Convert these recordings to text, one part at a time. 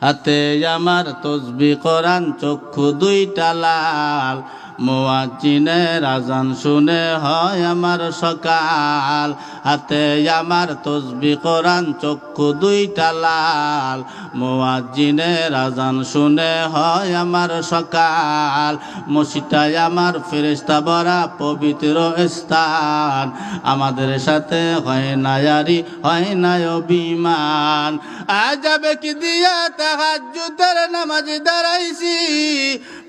হাতে আমার তসবি কোরআন চক্ষু দুইটা লাল মুয়াজ্জিনের আযান শুনে হয় আমার সকাল হাতে আমার তসবি কোরআন চক্ষু দুইটা লাল মুয়াজ্জিনের আযান শুনে হয় আমার সকাল মসজিদটাই আমার ফেরেশতা ভরা পবিত্র স্থান আমাদের সাথে হয় না ইয়ারি হয় না অভিমান আজাবে কি দিয়া তাহাজ্জুদের নামাজ দাঁড়াইছি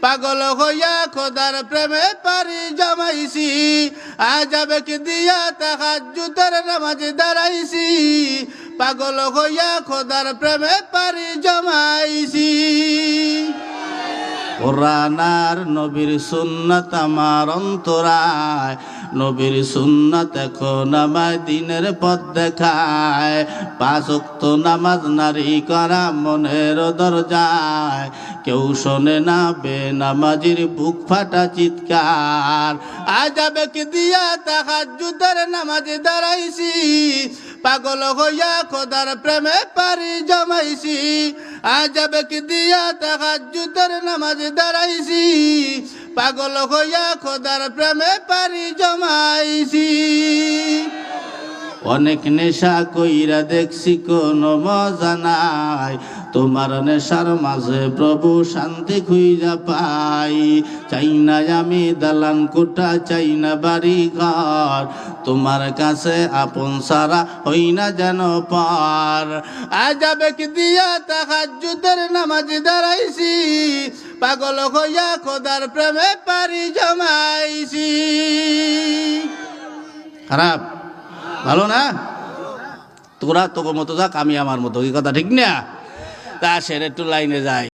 পাগল হইয়া খোদার প্রেমে পারি জমাইছি আজাবে কি দিয়া তাহাজ্জুদের নামাজ দাঁড়াইছি পাগল হইয়া খোদার প্রেমে পারি জমাইছি কোরআন আর নবীর সুন্নাত আমার অন্তরায় নবীর সুন্নাত এখন আমায় দিনের পথ দেখায় পাঁচ ওয়াক্ত নামাজ নারী করা মনের দরজায় কেউ শোনে না বেনামাজির বুক ফাটা চিৎকার আজাবে কি দিয়া তাহাজ্জুদের নামাজ দাঁড়াইছি পাগল হইয়া খোদার প্রেমে পারি জমাইছি আজাবে কি দিয়া তাহাজ্জুদের নামাজ দাঁড়াইছি পাগল হইয়া খোদার প্রেমে পারি জমাইছি অনেক নেশা কইরা দেখছি কোনো মজা নাই তোমার নেশার মাঝে প্রভু শান্তি খুঁজা পাই চাই না আমি দালান কোঠা চাই না বাড়ি ঘর তোমার কাছে আপন সারা হই না যেন পার আজাবে কি দিয়া তাহাজ্জুদের নামাজ দাঁড়াইছি পাগল হইয়া খোদার প্রেমে পারি জমাইছি খারাপ ভালো না তোরা তোর মতো যাক আমি আমার মতো এই কথা ঠিক না তা সেরে একটু লাইনে যায়